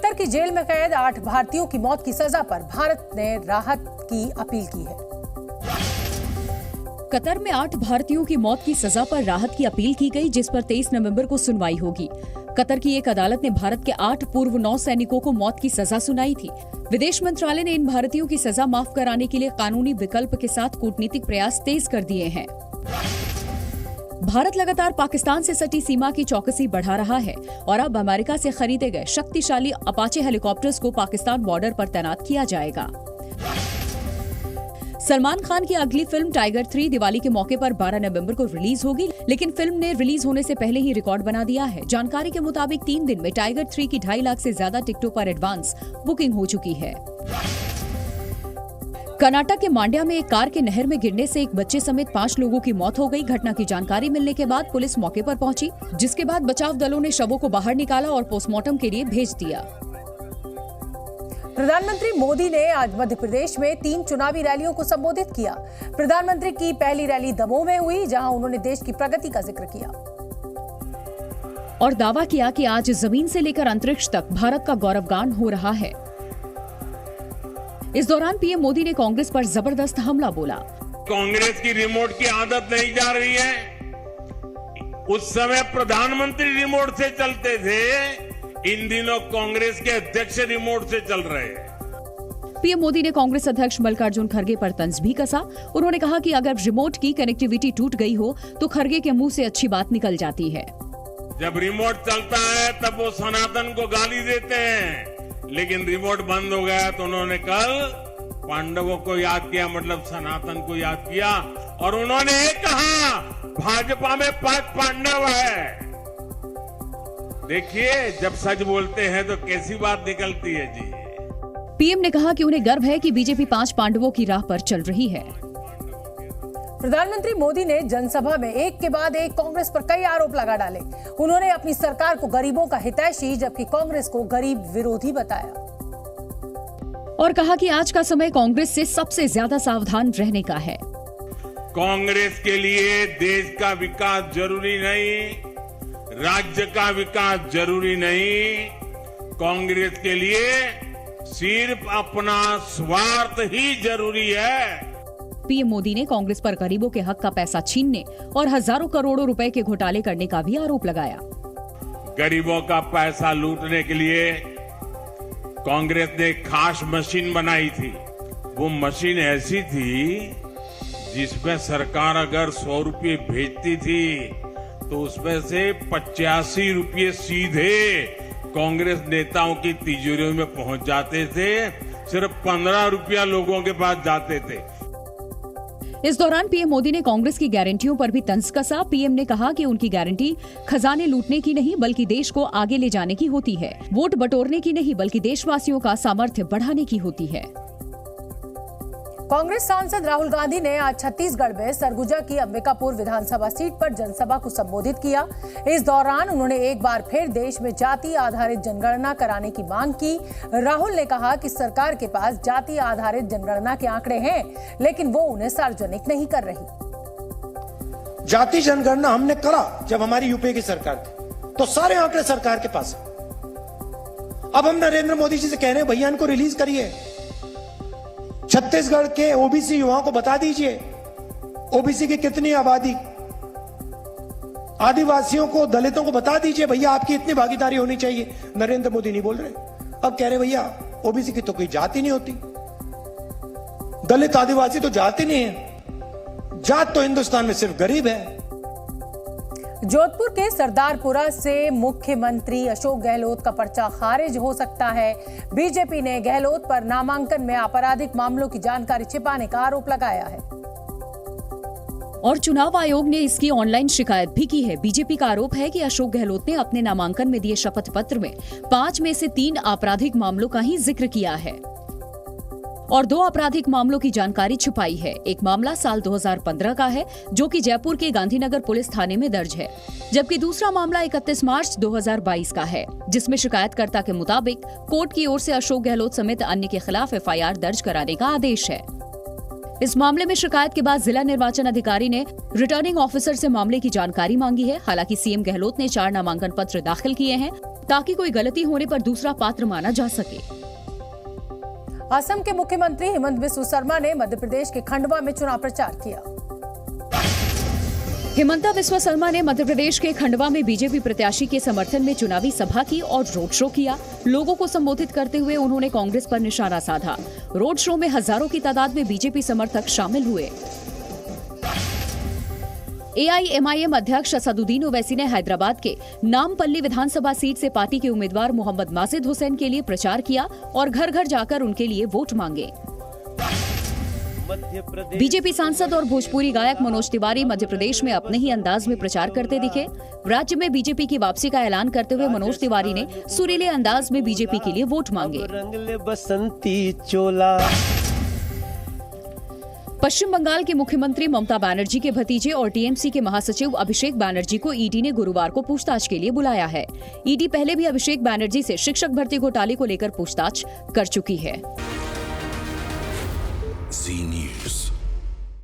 Qatar की jail में कैद 8 भारतीयों की मौत की सजा पर भारत ने राहत की अपील की है। कतर में 8 भारतीयों की मौत की सजा पर राहत की अपील की गई, जिस पर 23 नवंबर को सुनवाई होगी। कतर की एक अदालत ने भारत के 8 पूर्व नौसैनिकों को मौत की सजा सुनाई थी। विदेश मंत्रालय ने इन भारतीयों की सजा माफ कराने के लिए कानूनी विकल्प के साथ कूटनीतिक प्रयास तेज कर दिए हैं। भारत लगातार पाकिस्तान से सटी सीमा की चौकसी बढ़ा रहा है और अब अमेरिका से खरीदे गए शक्तिशाली अपाचे हेलीकॉप्टर्स को पाकिस्तान बॉर्डर पर तैनात किया जाएगा। सलमान खान की अगली फिल्म टाइगर 3 दिवाली के मौके पर 12 नवंबर को रिलीज होगी, लेकिन फिल्म ने रिलीज होने से पहले ही रिकॉर्ड बना दिया है। जानकारी के मुताबिक 3 दिन में टाइगर 3 की 2.5 लाख से ज्यादा टिकटों पर एडवांस बुकिंग हो चुकी है। कर्नाटक के मांड्या में एक कार के नहर में गिरने से एक बच्चे समेत 5 लोगों की मौत हो गई। घटना की जानकारी मिलने के बाद पुलिस मौके पर पहुंची, जिसके बाद बचाव दलों ने शवों को बाहर निकाला और पोस्टमार्टम के लिए भेज दिया। प्रधानमंत्री मोदी ने आज मध्य प्रदेश में 3 चुनावी रैलियों को संबोधित किया। प्रधानमंत्री की पहली रैली दमोह में हुई, जहां उन्होंने देश की प्रगति का जिक्र किया और दावा किया कि आज जमीन से लेकर अंतरिक्ष तक भारत का गौरवगान हो रहा है। इस दौरान पीएम मोदी ने कांग्रेस पर जबरदस्त हमला बोला। कांग्रेस की रिमोट की आदत नहीं जा रही है। उस समय प्रधानमंत्री रिमोट से चलते थे, इन दिनों कांग्रेस के अध्यक्ष रिमोट से चल रहे हैं। पीएम मोदी ने कांग्रेस अध्यक्ष मल्लिकार्जुन खड़गे पर तंज भी कसा। उन्होंने कहा कि अगर रिमोट की कनेक्टिविटी टूट गई हो तो खड़गे के मुंह से अच्छी बात निकल जाती है। जब रिमोट चलता है तब वो सनातन को गाली देते हैं, लेकिन रिमोट बंद हो गया तो उन्होंने कल पांडवों को याद किया, मतलब सनातन को याद किया, और उन्होंने कहा भाजपा में 5 पांडव है। देखिए, जब सच बोलते हैं तो कैसी बात निकलती है जी। पीएम ने कहा कि उन्हें गर्व है कि बीजेपी 5 पांडवों की राह पर चल रही है। प्रधानमंत्री मोदी ने जनसभा में एक के बाद एक कांग्रेस पर कई आरोप लगा डाले। उन्होंने अपनी सरकार को गरीबों का हितैषी जबकि कांग्रेस को गरीब विरोधी बताया और कहा कि आज का समय कांग्रेस से सबसे ज्यादा सावधान रहने का है। कांग्रेस के लिए देश का विकास जरूरी नहीं, राज्य का विकास जरूरी नहीं, कांग्रेस के लिए सिर्फ अपना स्वार्थ ही जरूरी है। पीएम मोदी ने कांग्रेस पर गरीबों के हक का पैसा छीनने और हजारों करोड़ों रुपए के घोटाले करने का भी आरोप लगाया। गरीबों का पैसा लूटने के लिए कांग्रेस ने एक खास मशीन बनाई थी। वो मशीन ऐसी थी जिसमें सरकार अगर 100 रुपये भेजती थी तो उसमें से 85 रुपये सीधे कांग्रेस नेताओं की तिजोरियों में पहुंच जाते थे। सिर्फ 15 रुपया लोगों के पास जाते थे। इस दौरान पीएम मोदी ने कांग्रेस की गारंटियों पर भी तंज कसा। पीएम ने कहा कि उनकी गारंटी खजाने लूटने की नहीं बल्कि देश को आगे ले जाने की होती है, वोट बटोरने की नहीं बल्कि देशवासियों का सामर्थ्य बढ़ाने की होती है। कांग्रेस सांसद राहुल गांधी ने आज छत्तीसगढ़ में सरगुजा की अंबिकापुर विधानसभा सीट पर जनसभा को संबोधित किया। इस दौरान उन्होंने एक बार फिर देश में जाति आधारित जनगणना कराने की मांग की। राहुल ने कहा कि सरकार के पास जाति आधारित जनगणना के आंकड़े हैं, लेकिन वो उन्हें सार्वजनिक नहीं कर रही। जाति जनगणना हमने करा जब हमारी यूपीए की सरकार थी, तो सारे आंकड़े सरकार के पास है। अब हम नरेंद्र मोदी जी से कह रहे हैं, भैया इनको रिलीज करिए। छत्तीसगढ़ के ओबीसी युवाओं को बता दीजिए ओबीसी की कितनी आबादी, आदिवासियों को, दलितों को बता दीजिए भैया आपकी इतनी भागीदारी होनी चाहिए। नरेंद्र मोदी नहीं बोल रहे। अब कह रहे भैया ओबीसी की तो कोई जाति नहीं होती, दलित आदिवासी तो जाति नहीं है, जात तो हिंदुस्तान में सिर्फ गरीब है। जोधपुर के सरदारपुरा से मुख्यमंत्री अशोक गहलोत का पर्चा खारिज हो सकता है। बीजेपी ने गहलोत पर नामांकन में आपराधिक मामलों की जानकारी छिपाने का आरोप लगाया है और चुनाव आयोग ने इसकी ऑनलाइन शिकायत भी की है। बीजेपी का आरोप है कि अशोक गहलोत ने अपने नामांकन में दिए शपथ पत्र में 5 में से 3 आपराधिक मामलों का ही जिक्र किया है और 2 आपराधिक मामलों की जानकारी छुपाई है। एक मामला साल 2015 का है जो कि जयपुर के गांधीनगर पुलिस थाने में दर्ज है, जबकि दूसरा मामला 31 मार्च 2022 का है, जिसमें शिकायतकर्ता के मुताबिक कोर्ट की ओर से अशोक गहलोत समेत अन्य के खिलाफ एफआईआर दर्ज कराने का आदेश है। इस मामले में शिकायत के बाद जिला निर्वाचन अधिकारी ने रिटर्निंग ऑफिसर से मामले की जानकारी मांगी है। हालांकि सीएम गहलोत ने 4 नामांकन पत्र दाखिल किए हैं ताकि कोई गलती होने पर दूसरा पात्र माना जा सके। असम के मुख्यमंत्री हेमंत बिस्वा शर्मा ने मध्य प्रदेश के खंडवा में चुनाव प्रचार किया। हिमंता बिस्वा शर्मा ने मध्य प्रदेश के खंडवा में बीजेपी प्रत्याशी के समर्थन में चुनावी सभा की और रोड शो किया। लोगों को संबोधित करते हुए उन्होंने कांग्रेस पर निशाना साधा। रोड शो में हजारों की तादाद में बीजेपी समर्थक शामिल हुए। AIMIM अध्यक्ष असदुद्दीन ओवैसी ने हैदराबाद के नामपल्ली विधानसभा सीट से पार्टी के उम्मीदवार मोहम्मद माजिद हुसैन के लिए प्रचार किया और घर घर जाकर उनके लिए वोट मांगे। बीजेपी सांसद और भोजपुरी गायक मनोज तिवारी मध्य प्रदेश में अपने ही अंदाज में प्रचार करते दिखे। राज्य में बीजेपी की वापसी का ऐलान करते हुए मनोज तिवारी ने सुरीले अंदाज में बीजेपी के लिए वोट मांगे। बसंती चोला। पश्चिम बंगाल की मुख्यमंत्री ममता बनर्जी के भतीजे और टीएमसी के महासचिव अभिषेक बनर्जी को ईडी ने गुरुवार को पूछताछ के लिए बुलाया है। ईडी पहले भी अभिषेक बनर्जी से शिक्षक भर्ती घोटाले को लेकर पूछताछ कर चुकी है। Zee News।